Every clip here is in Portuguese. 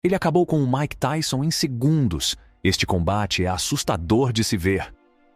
Ele acabou com o Mike Tyson em segundos. Este combate é assustador de se ver.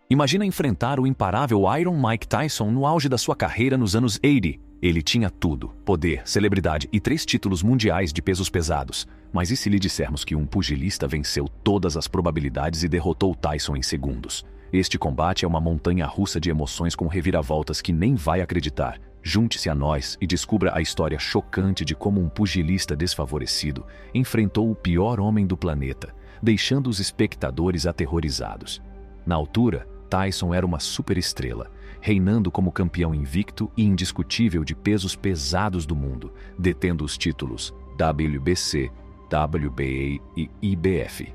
Imagina enfrentar o imparável Iron Mike Tyson no auge da sua carreira nos anos 80. Ele tinha tudo: poder, celebridade e 3 títulos mundiais de pesos pesados. Mas e se lhe dissermos que um pugilista venceu todas as probabilidades e derrotou Tyson em segundos? Este combate é uma montanha-russa de emoções com reviravoltas que nem vai acreditar. Junte-se a nós e descubra a história chocante de como um pugilista desfavorecido enfrentou o pior homem do planeta, deixando os espectadores aterrorizados. Na altura, Tyson era uma superestrela, reinando como campeão invicto e indiscutível de pesos pesados do mundo, detendo os títulos WBC, WBA e IBF.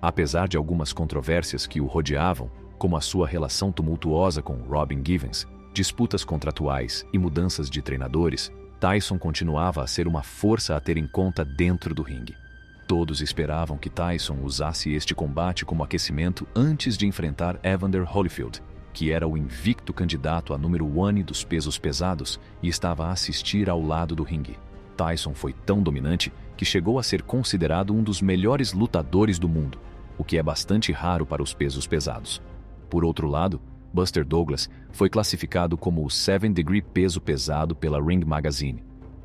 Apesar de algumas controvérsias que o rodeavam, como a sua relação tumultuosa com Robin Givens, disputas contratuais e mudanças de treinadores, Tyson continuava a ser uma força a ter em conta dentro do ringue. Todos esperavam que Tyson usasse este combate como aquecimento antes de enfrentar Evander Holyfield, que era o invicto candidato a número 1 dos pesos pesados e estava a assistir ao lado do ringue. Tyson foi tão dominante que chegou a ser considerado um dos melhores lutadores do mundo, o que é bastante raro para os pesos pesados. Por outro lado, Buster Douglas foi classificado como o 7º peso pesado pela Ring Magazine.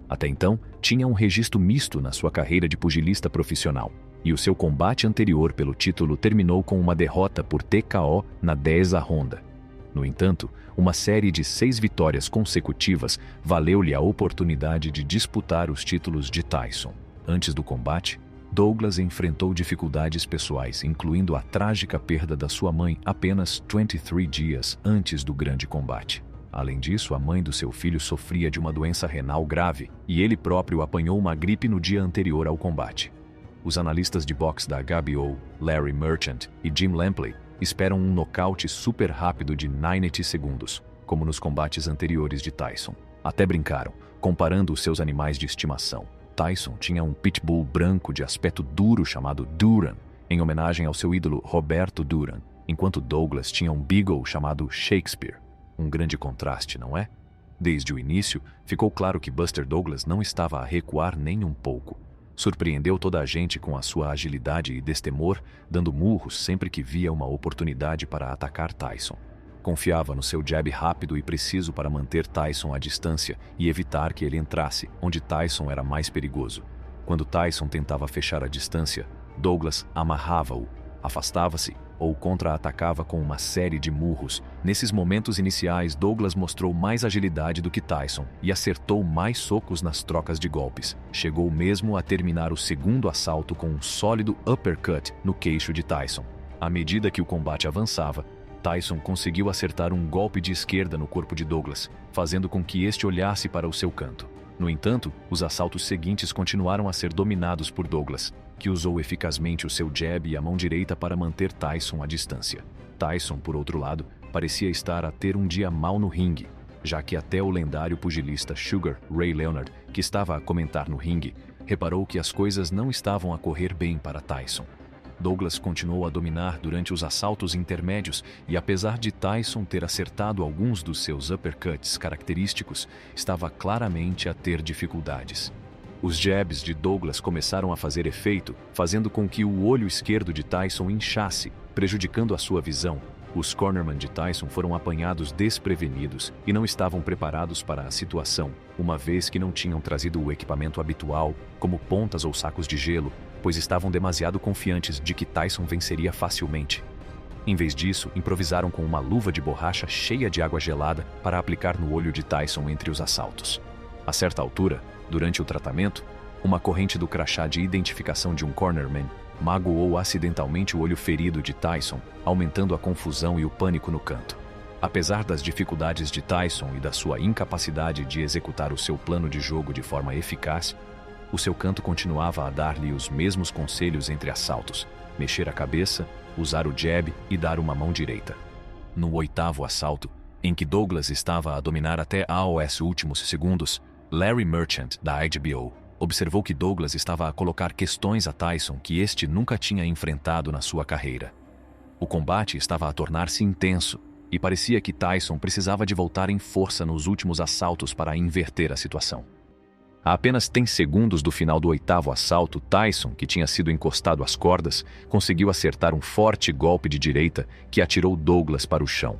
Até então, tinha um registro misto na sua carreira de pugilista profissional, e o seu combate anterior pelo título terminou com uma derrota por TKO na 10ª ronda. No entanto, uma série de 6 vitórias consecutivas valeu-lhe a oportunidade de disputar os títulos de Tyson. Antes do combate, Douglas enfrentou dificuldades pessoais, incluindo a trágica perda da sua mãe apenas 23 dias antes do grande combate. Além disso, a mãe do seu filho sofria de uma doença renal grave e ele próprio apanhou uma gripe no dia anterior ao combate. Os analistas de boxe da HBO, Larry Merchant e Jim Lampley, esperam um nocaute super rápido de 90 segundos, como nos combates anteriores de Tyson. Até brincaram, comparando os seus animais de estimação. Tyson tinha um pitbull branco de aspecto duro chamado Duran, em homenagem ao seu ídolo Roberto Duran, enquanto Douglas tinha um beagle chamado Shakespeare. Um grande contraste, não é? Desde o início, ficou claro que Buster Douglas não estava a recuar nem um pouco. Surpreendeu toda a gente com a sua agilidade e destemor, dando murros sempre que via uma oportunidade para atacar Tyson. Confiava no seu jab rápido e preciso para manter Tyson à distância e evitar que ele entrasse onde Tyson era mais perigoso. Quando Tyson tentava fechar a distância, Douglas amarrava-o, afastava-se ou contra-atacava com uma série de murros. Nesses momentos iniciais, Douglas mostrou mais agilidade do que Tyson e acertou mais socos nas trocas de golpes. Chegou mesmo a terminar o segundo assalto com um sólido uppercut no queixo de Tyson. À medida que o combate avançava, Tyson conseguiu acertar um golpe de esquerda no corpo de Douglas, fazendo com que este olhasse para o seu canto. No entanto, os assaltos seguintes continuaram a ser dominados por Douglas, que usou eficazmente o seu jab e a mão direita para manter Tyson à distância. Tyson, por outro lado, parecia estar a ter um dia mau no ringue, já que até o lendário pugilista Sugar Ray Leonard, que estava a comentar no ringue, reparou que as coisas não estavam a correr bem para Tyson. Douglas continuou a dominar durante os assaltos intermédios e, apesar de Tyson ter acertado alguns dos seus uppercuts característicos, estava claramente a ter dificuldades. Os jabs de Douglas começaram a fazer efeito, fazendo com que o olho esquerdo de Tyson inchasse, prejudicando a sua visão. Os cornermen de Tyson foram apanhados desprevenidos e não estavam preparados para a situação, uma vez que não tinham trazido o equipamento habitual, como pontas ou sacos de gelo, pois estavam demasiado confiantes de que Tyson venceria facilmente. Em vez disso, improvisaram com uma luva de borracha cheia de água gelada para aplicar no olho de Tyson entre os assaltos. A certa altura, durante o tratamento, uma corrente do crachá de identificação de um cornerman magoou acidentalmente o olho ferido de Tyson, aumentando a confusão e o pânico no canto. Apesar das dificuldades de Tyson e da sua incapacidade de executar o seu plano de jogo de forma eficaz, o seu canto continuava a dar-lhe os mesmos conselhos entre assaltos: mexer a cabeça, usar o jab e dar uma mão direita. No 8º assalto, em que Douglas estava a dominar até aos últimos segundos, Larry Merchant, da HBO, observou que Douglas estava a colocar questões a Tyson que este nunca tinha enfrentado na sua carreira. O combate estava a tornar-se intenso e parecia que Tyson precisava de voltar em força nos últimos assaltos para inverter a situação. A apenas 10 segundos do final do 8º assalto, Tyson, que tinha sido encostado às cordas, conseguiu acertar um forte golpe de direita que atirou Douglas para o chão.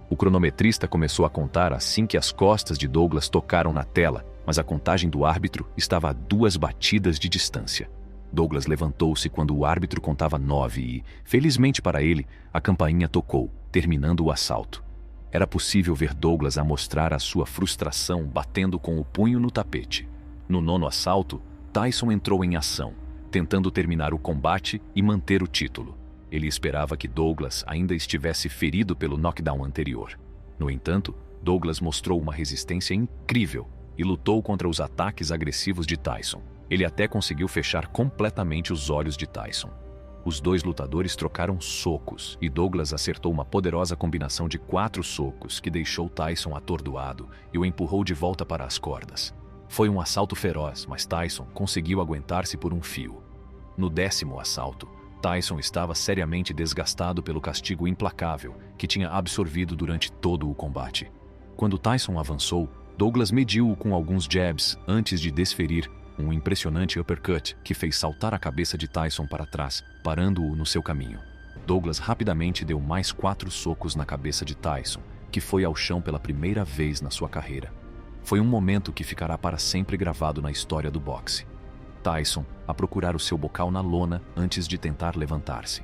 O cronometrista começou a contar assim que as costas de Douglas tocaram na tela, mas a contagem do árbitro estava a 2 batidas de distância. Douglas levantou-se quando o árbitro contava 9 e, felizmente para ele, a campainha tocou, terminando o assalto. Era possível ver Douglas amostrar a sua frustração batendo com o punho no tapete. No 9º assalto, Tyson entrou em ação, tentando terminar o combate e manter o título. Ele esperava que Douglas ainda estivesse ferido pelo knockdown anterior. No entanto, Douglas mostrou uma resistência incrível e lutou contra os ataques agressivos de Tyson. Ele até conseguiu fechar completamente os olhos de Tyson. Os 2 lutadores trocaram socos e Douglas acertou uma poderosa combinação de 4 socos que deixou Tyson atordoado e o empurrou de volta para as cordas. Foi um assalto feroz, mas Tyson conseguiu aguentar-se por um fio. No 10º assalto, Tyson estava seriamente desgastado pelo castigo implacável que tinha absorvido durante todo o combate. Quando Tyson avançou, Douglas mediu-o com alguns jabs antes de desferir um impressionante uppercut que fez saltar a cabeça de Tyson para trás, parando-o no seu caminho. Douglas rapidamente deu mais 4 socos na cabeça de Tyson, que foi ao chão pela primeira vez na sua carreira. Foi um momento que ficará para sempre gravado na história do boxe. Tyson a procurar o seu bocal na lona antes de tentar levantar-se.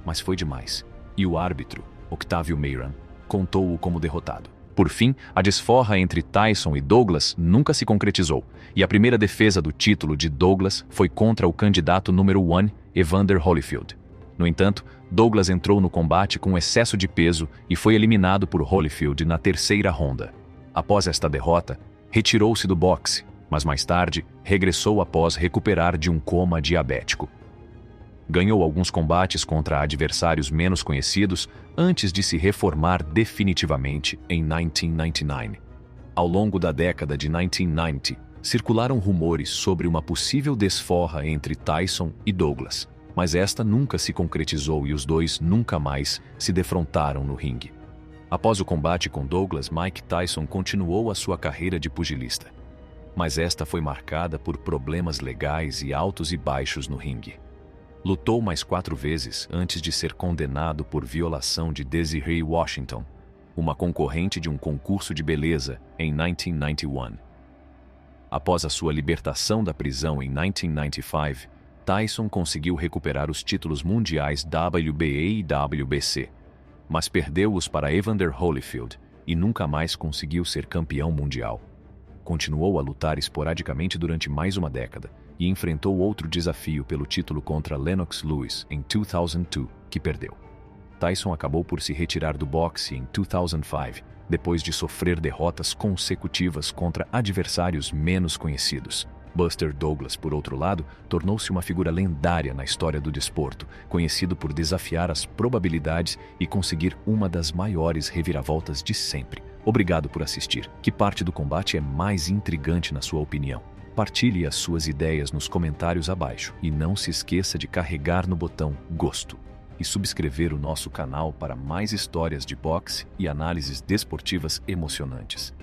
Mas foi demais, e o árbitro, Octavio Meiran, contou-o como derrotado. Por fim, a desforra entre Tyson e Douglas nunca se concretizou, e a primeira defesa do título de Douglas foi contra o candidato número 1, Evander Holyfield. No entanto, Douglas entrou no combate com excesso de peso e foi eliminado por Holyfield na 3ª ronda. Após esta derrota, retirou-se do boxe, mas mais tarde regressou após recuperar de um coma diabético. Ganhou alguns combates contra adversários menos conhecidos antes de se reformar definitivamente em 1999. Ao longo da década de 1990, circularam rumores sobre uma possível desforra entre Tyson e Douglas, mas esta nunca se concretizou e os 2 nunca mais se defrontaram no ringue. Após o combate com Douglas, Mike Tyson continuou a sua carreira de pugilista, mas esta foi marcada por problemas legais e altos e baixos no ringue. Lutou mais 4 vezes antes de ser condenado por violação de Desiree Washington, uma concorrente de um concurso de beleza, em 1991. Após a sua libertação da prisão em 1995, Tyson conseguiu recuperar os títulos mundiais WBA e WBC, mas perdeu-os para Evander Holyfield e nunca mais conseguiu ser campeão mundial. Continuou a lutar esporadicamente durante mais uma década e enfrentou outro desafio pelo título contra Lennox Lewis em 2002, que perdeu. Tyson acabou por se retirar do boxe em 2005, depois de sofrer derrotas consecutivas contra adversários menos conhecidos. Buster Douglas, por outro lado, tornou-se uma figura lendária na história do desporto, conhecido por desafiar as probabilidades e conseguir uma das maiores reviravoltas de sempre. Obrigado por assistir. Que parte do combate é mais intrigante na sua opinião? Partilhe as suas ideias nos comentários abaixo e não se esqueça de carregar no botão Gosto e subscrever o nosso canal para mais histórias de boxe e análises desportivas emocionantes.